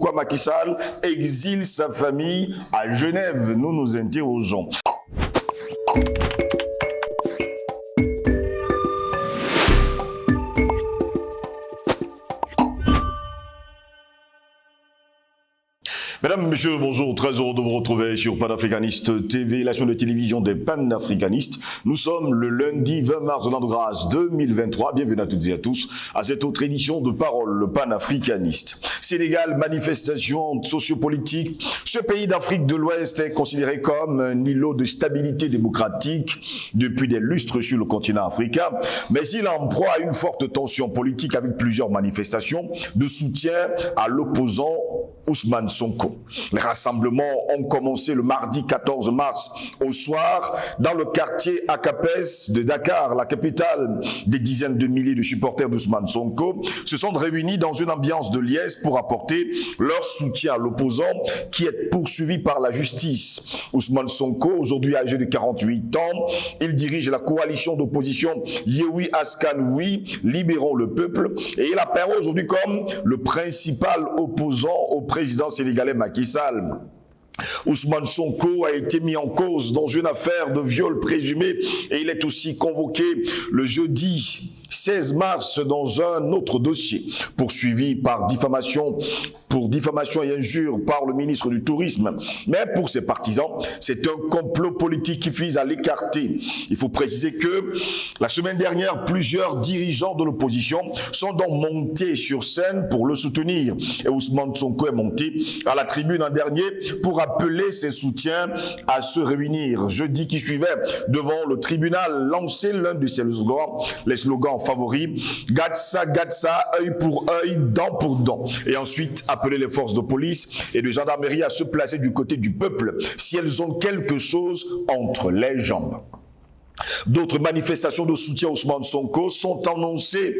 Pourquoi Macky Sall exile sa famille à Genève? Nous nous interrogeons. Mesdames, Messieurs, bonjour, très heureux de vous retrouver sur Panafricaniste TV, la chaîne de télévision des panafricanistes. Nous sommes le lundi 20 mars de l'an de grâce 2023. Bienvenue à toutes et à tous à cette autre édition de Parole panafricaniste. Sénégal, manifestation sociopolitique. Ce pays d'Afrique de l'Ouest est considéré comme un îlot de stabilité démocratique depuis des lustres sur le continent africain, mais il en proie à une forte tension politique avec plusieurs manifestations de soutien à l'opposant Ousmane Sonko. Les rassemblements ont commencé le mardi 14 mars au soir dans le quartier Akapes de Dakar, la capitale. Des dizaines de milliers de supporters d'Ousmane Sonko se sont réunis dans une ambiance de liesse pour apporter leur soutien à l'opposant qui est poursuivi par la justice. Ousmane Sonko, aujourd'hui âgé de 48 ans, il dirige la coalition d'opposition Yewi Askan Oui, Libérons le peuple, et il apparaît aujourd'hui comme le principal opposant au président sénégalais Macky Sall. Ousmane Sonko a été mis en cause dans une affaire de viol présumé et il est aussi convoqué le jeudi 16 mars dans un autre dossier, poursuivi par diffamation et injure par le ministre du Tourisme. Mais pour ses partisans, c'est un complot politique qui vise à l'écarter. Il faut préciser que la semaine dernière, plusieurs dirigeants de l'opposition sont donc montés sur scène pour le soutenir. Et Ousmane Sonko est monté à la tribune en dernier pour appeler ses soutiens à se réunir. Jeudi qui suivait, devant le tribunal, lancé l'un de ses slogans, les slogans favoris, Gatsa, Gatsa, œil pour œil, dent pour dent. Et ensuite, appeler les forces de police et de gendarmerie à se placer du côté du peuple si elles ont quelque chose entre les jambes. D'autres manifestations de soutien à Ousmane Sonko sont annoncées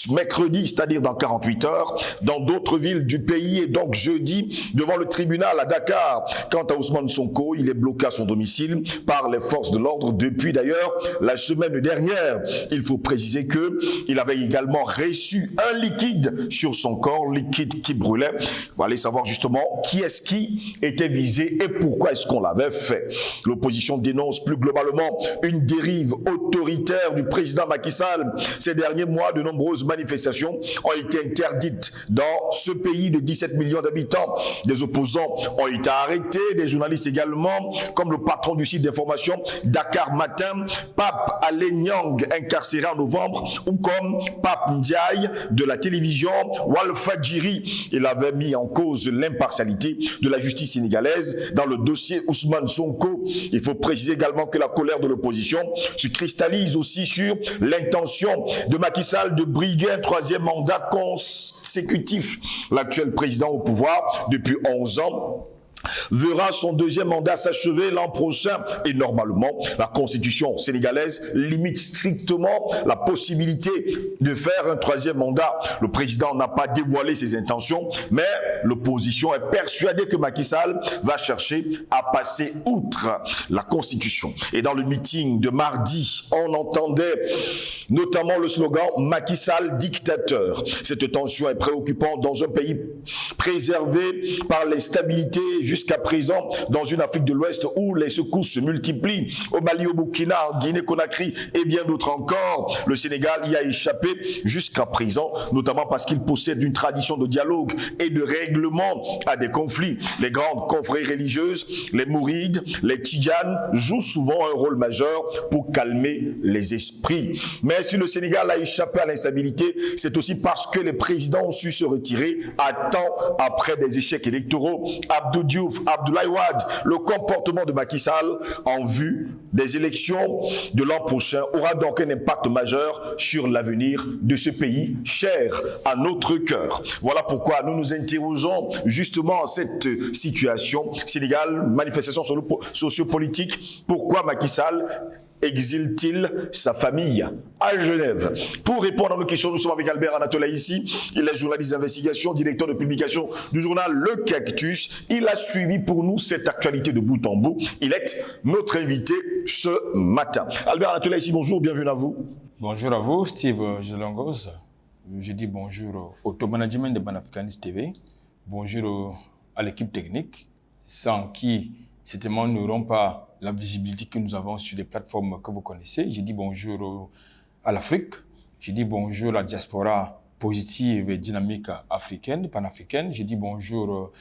mercredi, c'est-à-dire dans 48 heures, dans d'autres villes du pays et donc jeudi devant le tribunal à Dakar. Quant à Ousmane Sonko, il est bloqué à son domicile par les forces de l'ordre depuis d'ailleurs la semaine dernière. Il faut préciser qu'il avait également reçu un liquide sur son corps, liquide qui brûlait. Il faut aller savoir justement qui est-ce qui était visé et pourquoi est-ce qu'on l'avait fait. L'opposition dénonce plus globalement une dérive autoritaire du président Macky Sall. Ces derniers mois, de nombreuses manifestations ont été interdites dans ce pays de 17 millions d'habitants. Des opposants ont été arrêtés, des journalistes également, comme le patron du site d'information Dakar Matin, Pape Alé Niang, incarcéré en novembre, ou comme Pape Ndiaye de la télévision Walfadjiri. Il avait mis en cause l'impartialité de la justice sénégalaise dans le dossier Ousmane Sonko. Il faut préciser également que la colère de l'opposition se cristallise aussi sur l'intention de Macky Sall de briguer un troisième mandat consécutif. L'actuel président au pouvoir depuis 11 ans verra son deuxième mandat s'achever l'an prochain et normalement la constitution sénégalaise limite strictement la possibilité de faire un troisième mandat. Le président n'a pas dévoilé ses intentions, mais l'opposition est persuadée que Macky Sall va chercher à passer outre la constitution. Et dans le meeting de mardi, on entendait notamment le slogan Macky Sall dictateur. Cette tension est préoccupante dans un pays préservé par l'instabilité jusqu'à présent dans une Afrique de l'Ouest où les secousses se multiplient. Au Mali, au Burkina, en Guinée-Conakry et bien d'autres encore. Le Sénégal y a échappé jusqu'à présent, notamment parce qu'il possède une tradition de dialogue et de règlement à des conflits. Les grandes confréries religieuses, les mourides, les tidjanes jouent souvent un rôle majeur pour calmer les esprits. Mais si le Sénégal a échappé à l'instabilité, c'est aussi parce que les présidents ont su se retirer à temps après des échecs électoraux. Abdou Diouf, Abdoulaye Wade, le comportement de Macky Sall en vue des élections de l'an prochain aura donc un impact majeur sur l'avenir de ce pays cher à notre cœur. Voilà pourquoi nous nous interrogeons justement à cette situation. Sénégal, manifestation sociopolitique, pourquoi Macky Sall exile-t-il sa famille à Genève? Pour répondre à nos questions, nous sommes avec Albert Anatola ici. Il est journaliste d'investigation, directeur de publication du journal Le Cactus. Il a suivi pour nous cette actualité de bout en bout. Il est notre invité ce matin. Albert Anatola ici, bonjour, bienvenue à vous. Bonjour à vous, Steve Gelongos. Je dis bonjour au top management de Panafricaniste TV. bonjour à l'équipe technique, sans qui, certainement, nous n'aurons pas la visibilité que nous avons sur les plateformes que vous connaissez. Je dis bonjour à l'Afrique, je dis bonjour à la diaspora positive et dynamique africaine, panafricaine. Je dis bonjour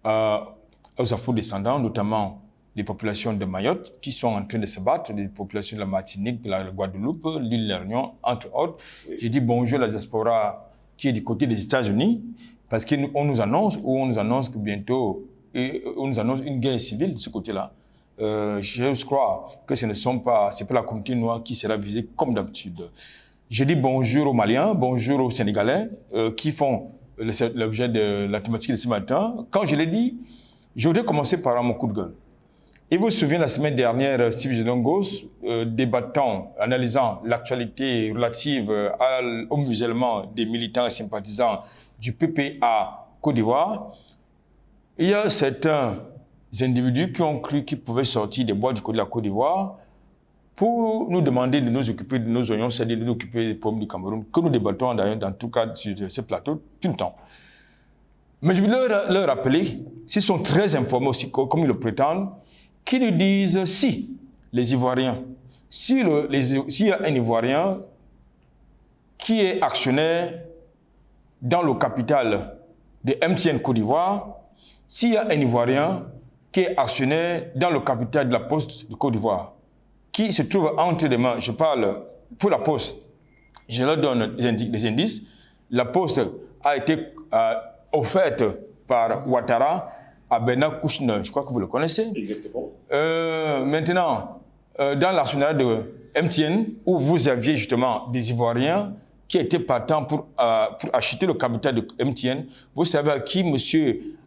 aux afro-descendants, notamment des populations de Mayotte qui sont en train de se battre, des populations de la Martinique, de la Guadeloupe, l'île de la Réunion, entre autres. Oui. Je dis bonjour à la diaspora qui est du côté des États-Unis, parce qu'on nous annonce, que bientôt, on nous annonce une guerre civile de ce côté-là. Je crois que c'est pas la communauté noire qui sera visée comme d'habitude. Je dis bonjour aux Maliens, bonjour aux Sénégalais qui font l'objet de la thématique de ce matin. Quand je l'ai dit, je voudrais commencer par mon coup de gueule. Et vous vous souvenez, la semaine dernière, Steve Zolongos, débattant, analysant l'actualité relative au musellement des militants et sympathisants du PPA Côte d'Ivoire, il y a certains individus qui ont cru qu'ils pouvaient sortir des bois du côté de la Côte d'Ivoire pour nous demander de nous occuper de nos oignons, c'est-à-dire de nous occuper des pommes du Cameroun, que nous débattons d'ailleurs dans tout cas sur ce plateau tout le temps. Mais je vais leur rappeler, s'ils sont très informés aussi, comme ils le prétendent, qu'ils nous disent si les Ivoiriens, s'il y a un Ivoirien qui est actionnaire dans le capital de MTN Côte d'Ivoire, s'il y a un Ivoirien qui est actionnaire dans le capital de la Poste de Côte d'Ivoire, qui se trouve entre les mains, je parle pour la Poste, je leur donne des indices. La Poste a été offerte par Ouattara à Bernard Kouchner, je crois que vous le connaissez. Exactement. Maintenant, dans l'actionnariat de MTN, où vous aviez justement des Ivoiriens qui étaient partants pour acheter le capital de MTN, vous savez à qui M.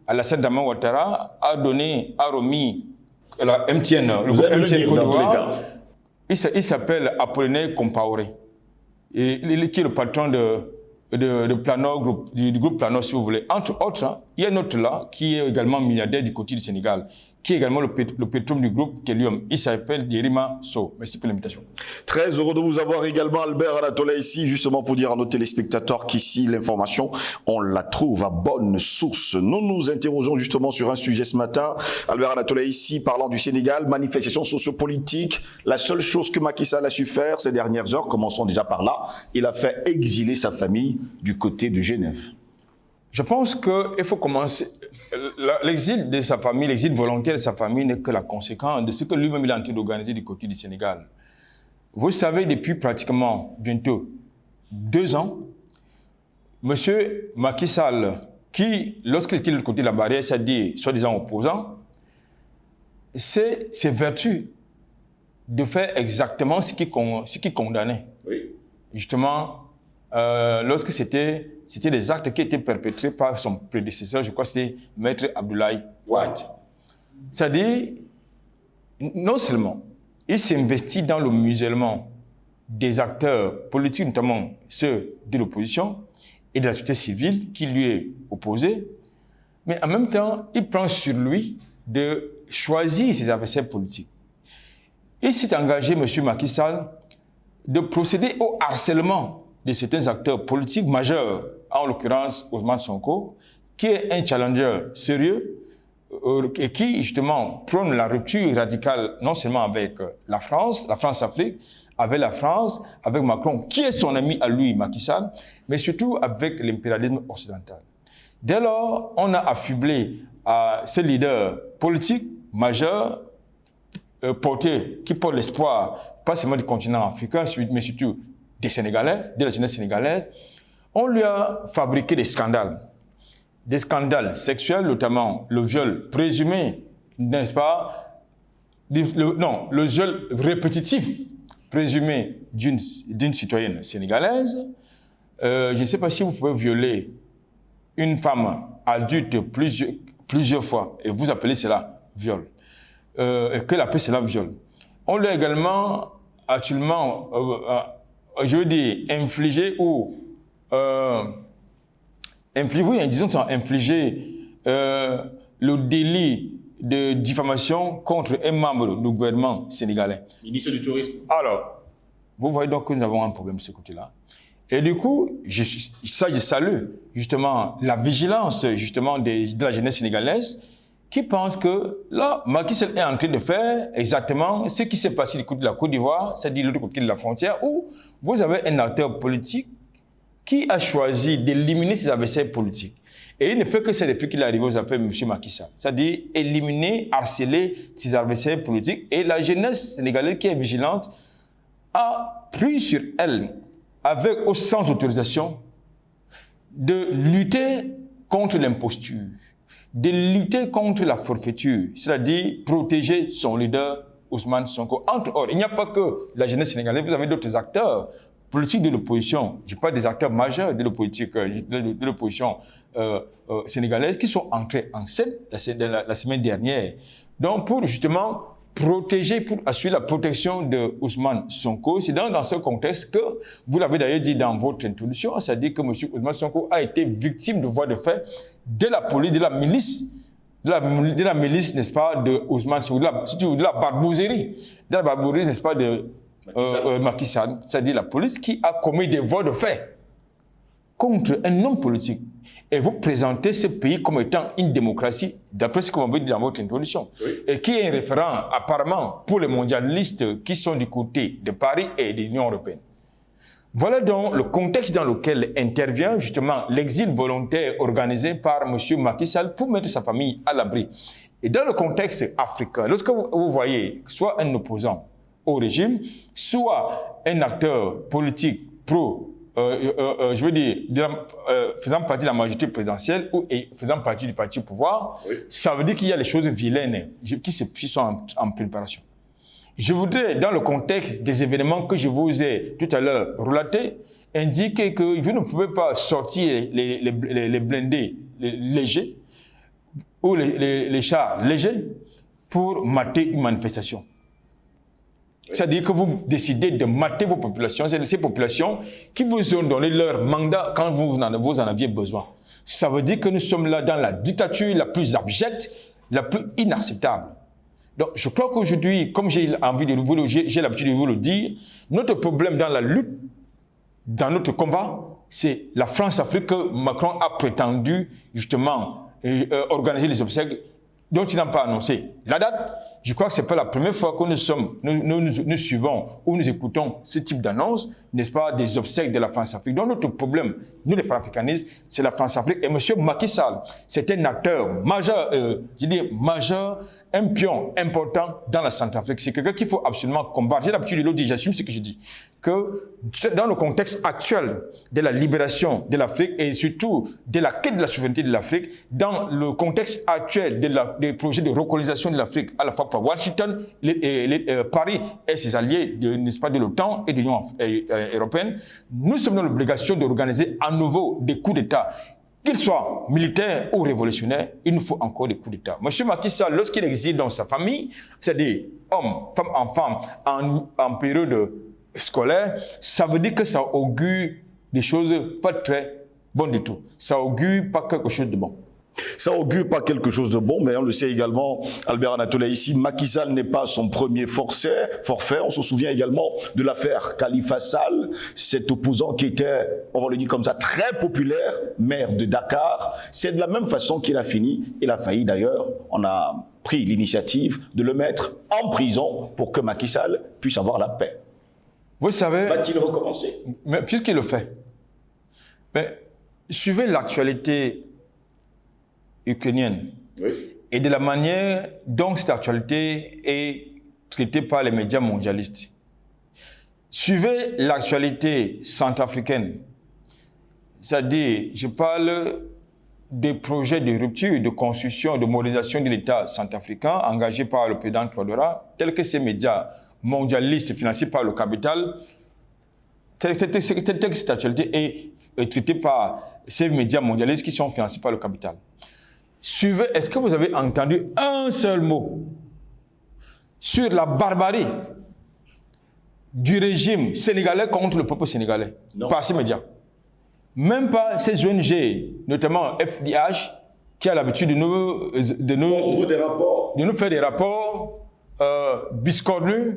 Alassane Dramane Ouattara a remis la MTN, le groupe MTN Côte d'Ivoire. Il s'appelle Apollinaire Compaoré, qui est le patron de Planor Group, du groupe Planor, si vous voulez. Entre autres, hein, il y a un autre là, qui est également milliardaire du côté du Sénégal, qui est également le pétrole du groupe Kélium. Il s'appelle Derima Sow. Merci pour l'invitation. Très heureux de vous avoir également, Albert Anatola, ici, justement pour dire à nos téléspectateurs qu'ici, l'information, on la trouve à bonne source. Nous nous interrogeons justement sur un sujet ce matin. Albert Anatola, ici, parlant du Sénégal, manifestation sociopolitique. La seule chose que Macky Sall a su faire ces dernières heures, commençons déjà par là, il a fait exiler sa famille du côté de Genève. Je pense qu'il faut commencer. L'exil de sa famille, l'exil volontaire de sa famille n'est que la conséquence de ce que lui-même il a en train d'organiser du côté du Sénégal. Vous savez, depuis pratiquement bientôt 2 ans, M. Macky Sall, qui, lorsqu'il était de l'autre côté de la barrière, c'est-à-dire soi-disant opposant, c'est ses vertus de faire exactement ce qu'il condamnait. Oui. Justement, lorsque c'était des actes qui étaient perpétrés par son prédécesseur, je crois que c'était Maître Abdoulaye Wade. C'est-à-dire, non seulement il s'investit dans le musellement des acteurs politiques, notamment ceux de l'opposition et de la société civile qui lui est opposée, mais en même temps, il prend sur lui de choisir ses adversaires politiques. Il s'est engagé, M. Macky Sall, de procéder au harcèlement de certains acteurs politiques majeurs, en l'occurrence Ousmane Sonko, qui est un challenger sérieux et qui justement prône la rupture radicale non seulement avec la France-Afrique, avec la France, avec Macron, qui est son ami à lui, Macky Sall, mais surtout avec l'impérialisme occidental. Dès lors, on a affublé à ces leaders politiques majeurs qui portent l'espoir, pas seulement du continent africain, mais surtout des Sénégalais, de la jeunesse sénégalaise. On lui a fabriqué des scandales sexuels, notamment le viol présumé, n'est-ce pas, le viol répétitif présumé d'une citoyenne sénégalaise. Je ne sais pas si vous pouvez violer une femme adulte plusieurs fois et vous appelez cela viol. Et que appelle cela viol. On lui a également actuellement, je veux dire, infligé le délit de diffamation contre un membre du gouvernement sénégalais. Ministre du Tourisme. Alors, vous voyez donc que nous avons un problème de ce côté-là. Et du coup, je salue justement la vigilance justement de la jeunesse sénégalaise qui pense que là, Macky Sall est en train de faire exactement ce qui s'est passé du côté de la Côte d'Ivoire, c'est-à-dire de l'autre côté de la frontière, où vous avez un acteur politique qui a choisi d'éliminer ses adversaires politiques. Et il ne fait que ça depuis qu'il est arrivé aux affaires de M. Macky Sall. C'est-à-dire éliminer, harceler ses adversaires politiques. Et la jeunesse sénégalaise qui est vigilante a pris sur elle, avec ou sans autorisation, de lutter contre l'imposture, de lutter contre la forfaiture, c'est-à-dire protéger son leader Ousmane Sonko. Entre autres, il n'y a pas que la jeunesse sénégalaise, vous avez d'autres acteurs politiques de l'opposition, je parle des acteurs majeurs de l'opposition sénégalaise qui sont entrés en scène la semaine dernière. Donc pour justement protéger, pour assurer la protection de Ousmane Sonko, c'est dans ce contexte que, vous l'avez d'ailleurs dit dans votre introduction, c'est-à-dire que M. Ousmane Sonko a été victime de voies de fait de la police, de la milice, n'est-ce pas, de Ousmane Sonko, de la barbouzerie, n'est-ce pas, de Macky Sall, c'est-à-dire la police qui a commis des voies de fait contre un homme politique. Et vous présentez ce pays comme étant une démocratie, d'après ce que vous avez dit dans votre introduction, oui, et qui est un référent apparemment pour les mondialistes qui sont du côté de Paris et de l'Union européenne. Voilà donc le contexte dans lequel intervient justement l'exil volontaire organisé par M. Macky Sall pour mettre sa famille à l'abri. Et dans le contexte africain, lorsque vous voyez soit un opposant au régime, soit un acteur politique je veux dire, faisant partie de la majorité présidentielle ou faisant partie du parti au pouvoir, oui, ça veut dire qu'il y a les choses vilaines qui sont en préparation. Je voudrais, dans le contexte des événements que je vous ai tout à l'heure relatés, indiquer que vous ne pouvez pas sortir les blindés légers ou les chars légers pour mater une manifestation. C'est-à-dire que vous décidez de mater vos populations, c'est ces populations qui vous ont donné leur mandat quand vous en aviez besoin. Ça veut dire que nous sommes là dans la dictature la plus abjecte, la plus inacceptable. Donc je crois qu'aujourd'hui, comme j'ai l'habitude de vous le dire, notre problème dans la lutte, dans notre combat, c'est la France-Afrique que Macron a prétendu justement organiser les obsèques dont il n'a pas annoncé la date. Je crois que ce n'est pas la première fois que nous suivons ou nous écoutons ce type d'annonce, n'est-ce pas, des obsèques de la France-Afrique. Donc notre problème, nous les panafricanistes, c'est la France-Afrique. Et M. Macky Sall, c'est un acteur majeur, majeur, un pion important dans la Centrafrique. C'est quelqu'un qu'il faut absolument combattre. J'ai l'habitude de le dire, j'assume ce que je dis, que dans le contexte actuel de la libération de l'Afrique et surtout de la quête de la souveraineté de l'Afrique, dans le contexte actuel des projets de relocalisation de l'Afrique, à la fois par Washington, Paris et ses alliés, n'est-ce pas, de l'OTAN et de l'Union européenne, nous sommes dans l'obligation d'organiser à nouveau des coups d'État. Qu'ils soient militaires ou révolutionnaires, il nous faut encore des coups d'État. M. Macky Sall, lorsqu'il existe dans sa famille, c'est-à-dire hommes, femmes, enfants, en période scolaire, ça veut dire que ça augure des choses pas très bonnes du tout. Ça augure pas quelque chose de bon. Ça augure pas quelque chose de bon, mais on le sait également, Albert Anatole, ici, Macky Sall n'est pas son premier forfait. On se souvient également de l'affaire Khalifa Sall, cet opposant qui était, on va le dire comme ça, très populaire, maire de Dakar. C'est de la même façon qu'il a fini. Il a failli d'ailleurs, on a pris l'initiative de le mettre en prison pour que Macky Sall puisse avoir la paix. Vous savez... Va-t-il recommencer? Mais puisqu'il le fait, mais suivez l'actualité ukrainienne, oui, et de la manière dont cette actualité est traitée par les médias mondialistes. Suivez l'actualité centrafricaine, c'est-à-dire, je parle des projets de rupture, de construction, de modernisation de l'État centrafricain engagés par le président Touadéra, tels que ces médias mondialistes financés par le capital, telle que cette actualité est traitée par ces médias mondialistes qui sont financés par le capital. Suivez, est-ce que vous avez entendu un seul mot sur la barbarie du régime sénégalais contre le peuple sénégalais? Non. Par ces médias. Même pas ces ONG, notamment FDH, qui a l'habitude de nous faire des rapports biscornus,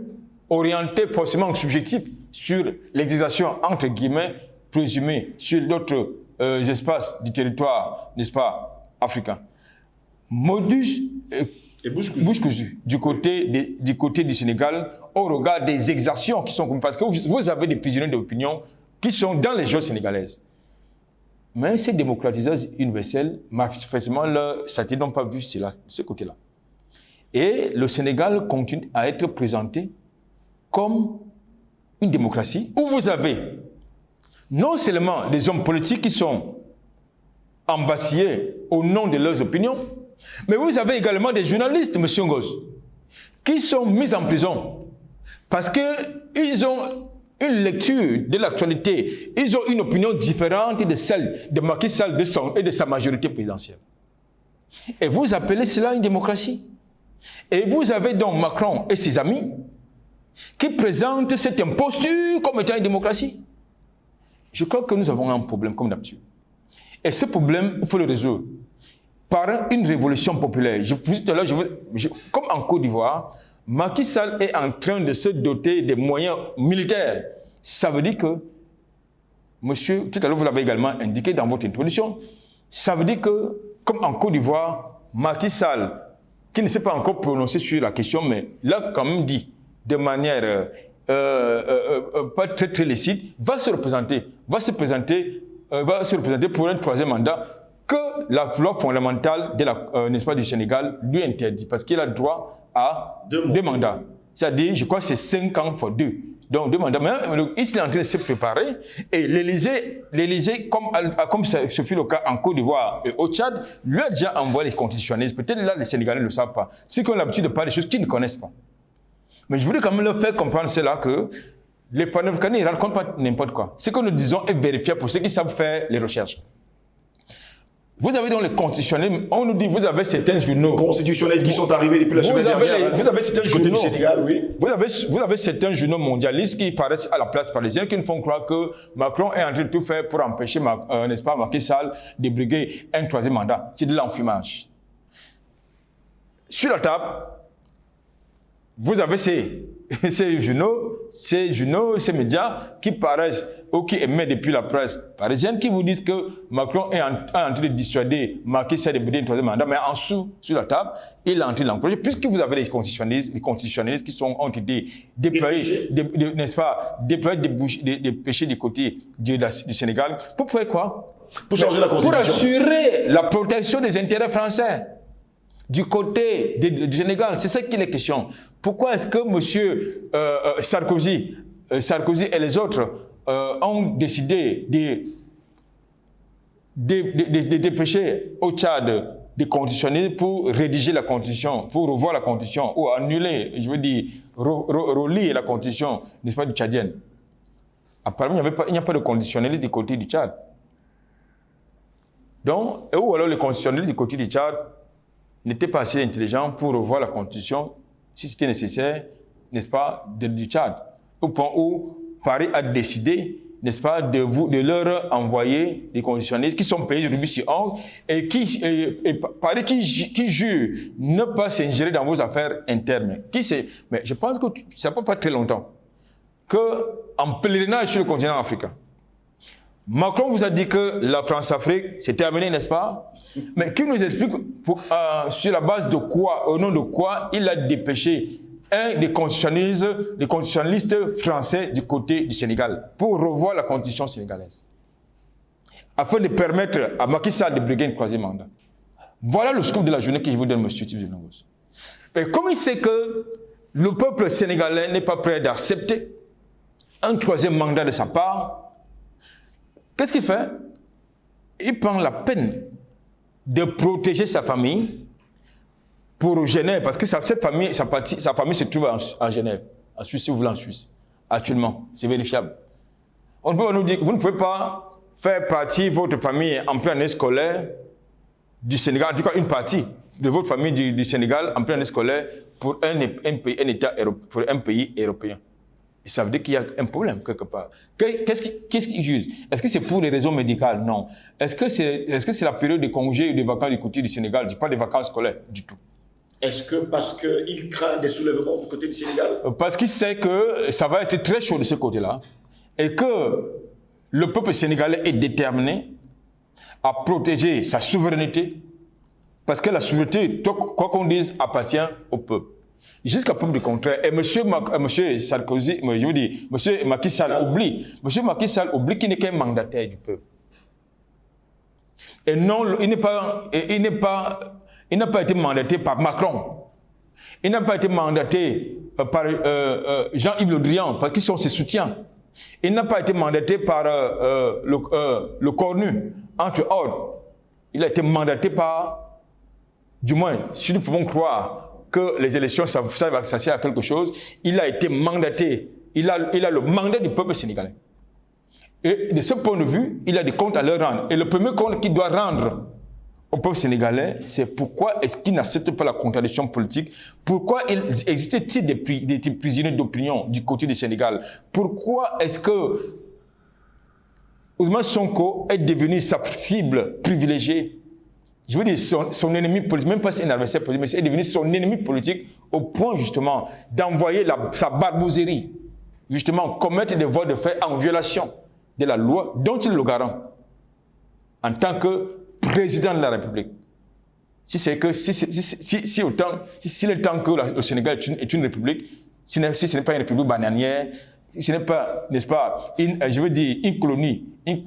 orientés possiblement subjectifs sur l'exercition, entre guillemets, présumé sur d'autres espaces du territoire, n'est-ce pas, africain. Modus et bouche cousue du côté du Sénégal au regard des exactions qui sont commises. Parce que vous avez des prisonniers d'opinion qui sont dans les geôles sénégalaises. Mais ces démocratiseurs universels, manifestement, leurs satellites n'ont pas vu ce côté-là. Et le Sénégal continue à être présenté comme une démocratie où vous avez non seulement des hommes politiques qui sont embastillés au nom de leurs opinions, mais vous avez également des journalistes, M. Ngoz, qui sont mis en prison parce qu'ils ont une lecture de l'actualité, ils ont une opinion différente de celle de Macky Sall et de sa majorité présidentielle. Et vous appelez cela une démocratie. Et vous avez donc Macron et ses amis qui présentent cette imposture comme étant une démocratie. Je crois que nous avons un problème comme d'habitude. Et ce problème, il faut le résoudre par une révolution populaire. Comme en Côte d'Ivoire, Macky Sall est en train de se doter des moyens militaires. Ça veut dire que, monsieur, tout à l'heure vous l'avez également indiqué dans votre introduction, ça veut dire que, comme en Côte d'Ivoire, Macky Sall, qui ne s'est pas encore prononcé sur la question, mais l'a quand même dit de manière pas très licite, va se représenter pour un troisième mandat que la loi fondamentale n'est-ce pas, du Sénégal lui interdit, parce qu'il a droit à deux mandats. C'est-à-dire, je crois que c'est 5 ans fois 2. Donc, 2 mandats. Mais il est en train de se préparer. Et l'Élysée, comme ce fut le cas en Côte d'Ivoire et au Tchad, lui a déjà envoyé les constitutionnalistes. Peut-être là, les Sénégalais ne le savent pas. Ceux qui ont l'habitude de parler des choses qu'ils ne connaissent pas. Mais je voulais quand même leur faire comprendre cela que les panafricains ne racontent pas n'importe quoi. Ce que nous disons est vérifiable pour ceux qui savent faire les recherches. Vous avez donc les constitutionnels, on nous dit vous avez certains journaux. Constitutionnalistes qui sont arrivés depuis la semaine dernière. Vous avez certains journaux du Sénégal, oui. Vous avez certains journaux mondialistes qui paraissent à la place parisienne, qui nous font croire que Macron est en train de tout faire pour empêcher, n'est-ce pas, Macky Sall de briguer un troisième mandat. C'est de l'enfumage. Sur la table, vous avez ces journaux, ces médias qui paraissent ou qui émettent depuis la presse parisienne, qui vous disent que Macron est en train de dissuader Macky Sall de briguer un troisième mandat, mais en dessous, sur la table, il est en train de l'encourager, puisque vous avez les constitutionnalistes qui ont été déployés, n'est-ce pas, dépêchés du côté du Sénégal. Pour faire quoi? Pour changer la Constitution. Pour assurer la protection des intérêts français. Du côté du Sénégal, c'est ça qu'il est question. Pourquoi est-ce que M. Sarkozy et les autres ont décidé de dépêcher au Tchad des constitutionnalistes pour rédiger la constitution, pour revoir la constitution, ou annuler, je veux dire, relire la constitution, n'est-ce pas, du Tchadienne? Apparemment, il n'y a pas de conditionnalistes du côté du Tchad. Donc, ou alors les conditionnalistes du côté du Tchad n'étaient pas assez intelligents pour revoir la constitution, si c'était nécessaire, n'est-ce pas, du Tchad. Au point où Paris a décidé, n'est-ce pas, de leur envoyer des constitutionnalistes qui sont payés de rubis sur ongle et Paris qui jure ne pas s'ingérer dans vos affaires internes. Mais je pense que ça ne peut pas très longtemps qu'en pèlerinage sur le continent africain, Macron vous a dit que la France-Afrique, c'est terminé, n'est-ce pas? Mais qui nous explique sur la base de quoi, au nom de quoi, il a dépêché un des constitutionnalistes français du côté du Sénégal pour revoir la constitution sénégalaise, afin de permettre à Macky Sall de briguer un troisième mandat. Voilà le scoop de la journée que je vous donne, M. Tibzilongos. Et comme il sait que le peuple sénégalais n'est pas prêt d'accepter un troisième mandat de sa part, qu'est-ce qu'il fait? Il prend la peine de protéger sa famille pour Genève, parce que sa famille se trouve en Genève, en Suisse, si vous voulez, en Suisse, actuellement. C'est vérifiable. On peut nous dire que vous ne pouvez pas faire partir votre famille en pleine année scolaire du Sénégal, en tout cas une partie de votre famille du Sénégal en pleine année scolaire pour un pays européen. Et ça veut dire qu'il y a un problème quelque part. Qu'est-ce qui juge? Est-ce que c'est pour les raisons médicales? Non. Est-ce que c'est la période de congés ou de vacances du côté du Sénégal? Je ne dis pas des vacances scolaires du tout. Est-ce que parce qu'il craint des soulèvements du côté du Sénégal? Parce qu'il sait que ça va être très chaud de ce côté-là et que le peuple sénégalais est déterminé à protéger sa souveraineté, parce que la souveraineté, quoi qu'on dise, appartient au peuple. Jusqu'à preuve du contraire. Et monsieur Sarkozy, je veux dire, monsieur Macky Sall oublie qu'il n'est qu'un mandataire du peuple. Et non, il n'a pas été mandaté par Macron. Il n'a pas été mandaté par Jean-Yves Le Drian, qui sont ses soutiens. Il n'a pas été mandaté par le Cornu, entre autres. Il a été mandaté par, du moins, si nous pouvons croire que les élections, ça sert à quelque chose, il a été mandaté. Il a le mandat du peuple sénégalais. Et de ce point de vue, il a des comptes à leur rendre. Et le premier compte qu'il doit rendre au peuple sénégalais, c'est pourquoi est-ce qu'il n'accepte pas la contradiction politique? Pourquoi il existe-t-il des prisonniers d'opinion du côté du Sénégal? Pourquoi est-ce que Ousmane Sonko est devenu sa cible privilégiée? Je veux dire, son ennemi politique, même pas un adversaire politique, mais c'est devenu son ennemi politique au point justement d'envoyer sa barbouzerie, justement commettre des voies de fait en violation de la loi dont il est le garant en tant que président de la République. Si le temps que le Sénégal est une république, si ce n'est pas une république bananière, si ce n'est pas, n'est-ce pas, je veux dire, une colonie, si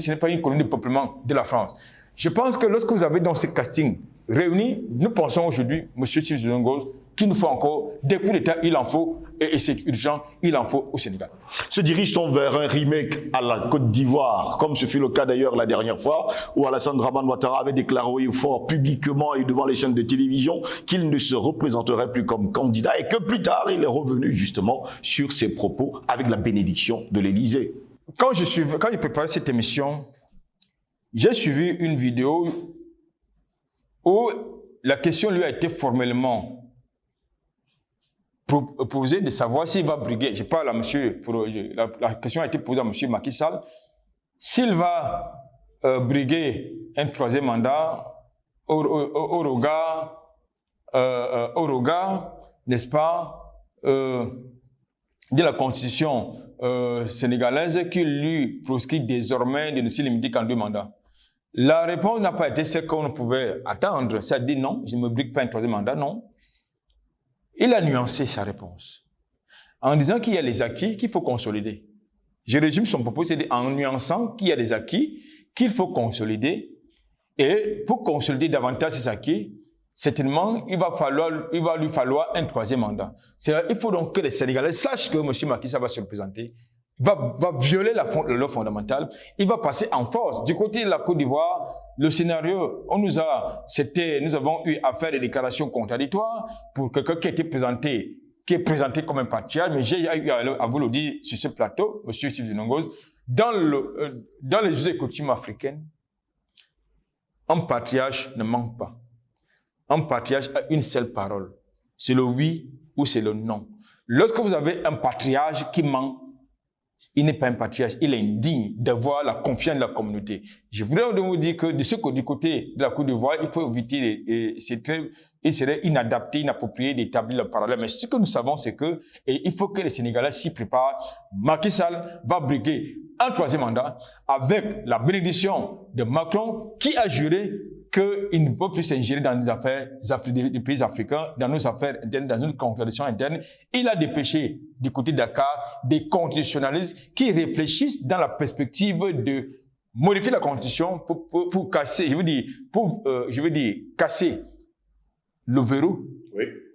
ce n'est pas une colonie de peuplement de la France. Je pense que lorsque vous avez dans ce casting réuni, nous pensons aujourd'hui, M. Thierry Zungos, qu'il nous faut encore des coups d'État, il en faut, et c'est urgent, il en faut au Sénégal. Se dirige-t-on vers un remake à la Côte d'Ivoire, comme ce fut le cas d'ailleurs la dernière fois, où Alassane Dramane Ouattara avait déclaré fort publiquement et devant les chaînes de télévision qu'il ne se représenterait plus comme candidat et que plus tard, il est revenu justement sur ses propos avec la bénédiction de l'Élysée. Quand j'ai préparé cette émission, j'ai suivi une vidéo où la question lui a été formellement posée de savoir s'il va briguer. Je parle à monsieur, la question a été posée à monsieur Macky Sall, s'il va briguer un troisième mandat au regard, n'est-ce pas, de la constitution sénégalaise qui lui proscrit désormais de ne se limiter qu'en 2 mandats. La réponse n'a pas été celle qu'on pouvait attendre. Ça dit non, je ne me brigue pas un troisième mandat, non. Il a nuancé sa réponse en disant qu'il y a les acquis qu'il faut consolider. Je résume son propos, c'est en nuançant qu'il y a des acquis qu'il faut consolider. Et pour consolider davantage ces acquis, certainement, il va lui falloir un troisième mandat. Il faut donc que les Sénégalais sachent que M. Macky Sall va se représenter, va violer la loi fondamentale, il va passer en force. Du côté de la Côte d'Ivoire, le scénario, nous avons eu à faire des déclarations contradictoires pour quelqu'un qui est présenté comme un patriarche, mais j'ai eu à vous le dire sur ce plateau, M. Steve Nongos, dans les us et coutumes africaines, un patriarche ne manque pas. Un patriarche a une seule parole. C'est le oui ou c'est le non. Lorsque vous avez un patriarche qui ment, il n'est pas un patriarche, il est indigne d'avoir la confiance de la communauté. Je voudrais vous dire que du côté de la Côte d'Ivoire, il faut éviter, il serait inadapté, inapproprié d'établir le parallèle. Mais ce que nous savons, c'est que il faut que les Sénégalais s'y préparent. Macky Sall va briguer un troisième mandat avec la bénédiction de Macron qui a juré qu'il ne peut plus s'ingérer dans les affaires des pays africains, dans nos affaires internes, dans une contradiction interne. Il a dépêché du côté de Dakar des constitutionnalistes qui réfléchissent dans la perspective de modifier la constitution pour casser, casser le verrou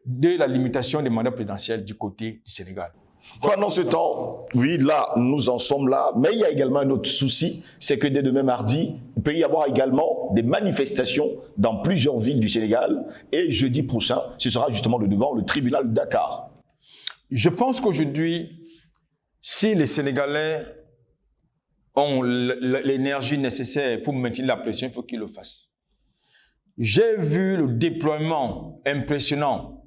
de la limitation des mandats présidentiels du côté du Sénégal. Pendant ce temps, oui, là, nous en sommes là, mais il y a également un autre souci, c'est que dès demain mardi, il peut y avoir également des manifestations dans plusieurs villes du Sénégal, et jeudi prochain, ce sera justement devant le tribunal de Dakar. Je pense qu'aujourd'hui, si les Sénégalais ont l'énergie nécessaire pour maintenir la pression, il faut qu'ils le fassent. J'ai vu le déploiement impressionnant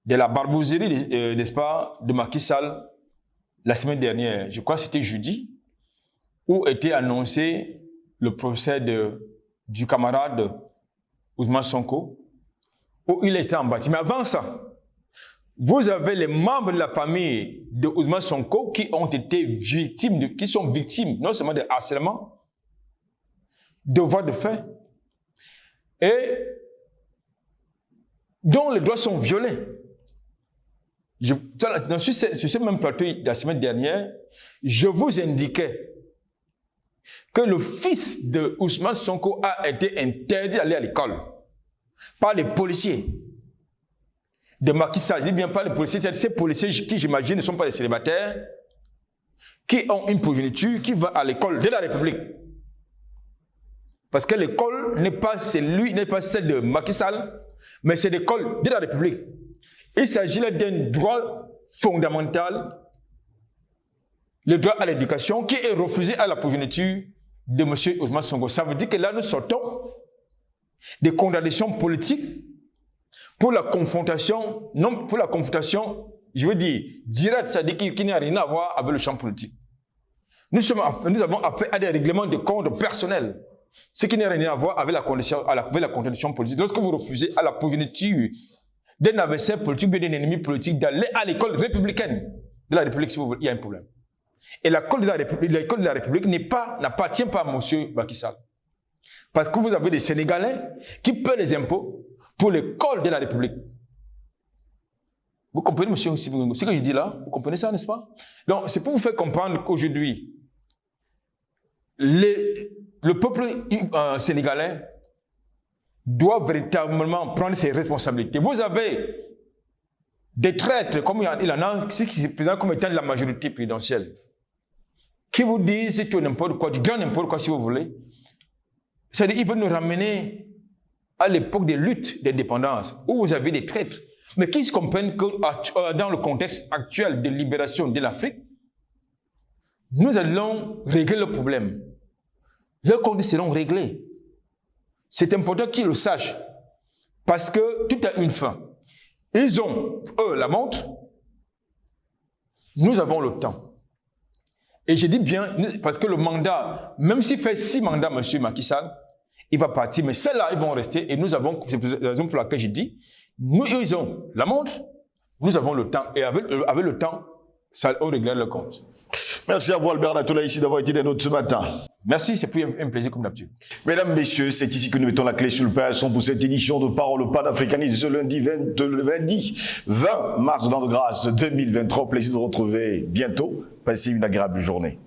de la barbouzerie, n'est-ce pas, de Macky Sall la semaine dernière. Je crois que c'était jeudi, où était annoncé le procès du camarade Ousmane Sonko, où il était embattu. Mais avant ça, vous avez les membres de la famille de Ousmane Sonko qui ont été victimes, qui sont victimes non seulement de harcèlement, de voies de fait, et dont les droits sont violés. Sur ce même plateau de la semaine dernière, je vous indiquais que le fils de Ousmane Sonko a été interdit d'aller à l'école par les policiers de Macky Sall. Je dis bien pas les policiers, c'est ces policiers qui, j'imagine, ne sont pas des célibataires, qui ont une progéniture, qui va à l'école de la République. Parce que l'école n'est pas celle de Macky Sall, mais c'est l'école de la République. Il s'agit là d'un droit fondamental, le droit à l'éducation, qui est refusé à la progéniture de M. Ousmane Sonko. Ça veut dire que là, nous sortons des contradictions politiques pour la confrontation, non pour la confrontation, je veux dire, directe, c'est-à-dire qui n'a rien à voir avec le champ politique. Nous avons affaire à des règlements de compte personnels, ce qui n'a rien à voir avec la contradiction politique. Lorsque vous refusez à la progéniture d'un adversaire politique, d'un ennemi politique, d'aller à l'école républicaine de la République, si vous voulez, il y a un problème. Et l'école de la République n'appartient pas à M. Macky Sall. Parce que vous avez des Sénégalais qui paient les impôts pour l'école de la République. Vous comprenez, monsieur, ce que je dis là? Vous comprenez ça, n'est-ce pas? Donc, c'est pour vous faire comprendre qu'aujourd'hui, le peuple sénégalais doit véritablement prendre ses responsabilités. Vous avez des traîtres, comme il en a, qui se présentent comme étant de la majorité présidentielle, qui vous disent tout n'importe quoi, du grand n'importe quoi si vous voulez. C'est-à-dire qu'ils veulent nous ramener à l'époque des luttes d'indépendance, où vous avez des traîtres, mais qui se comprennent que dans le contexte actuel de libération de l'Afrique, nous allons régler le problème. Leurs comptes seront réglés. C'est important qu'ils le sachent, parce que tout a une fin. Ils ont, eux, la montre. Nous avons le temps. Et je dis bien, parce que le mandat, même s'il fait 6 mandats, M. Macky Sall, il va partir, mais ceux-là, ils vont rester. Et nous avons, c'est la raison pour laquelle je dis, nous, ils ont la montre, nous avons le temps. Et avec le temps, ça, on réglera le compte. Merci à vous, Albert Natoula, ici d'avoir été des nôtres ce matin. Merci, c'est pour un plaisir comme d'habitude. Mesdames, Messieurs, c'est ici que nous mettons la clé sur le paillasson pour cette édition de Parole panafricaniste ce lundi 20 mars de l'an de grâce 2023. Plaisir de vous retrouver bientôt. Passez une agréable journée.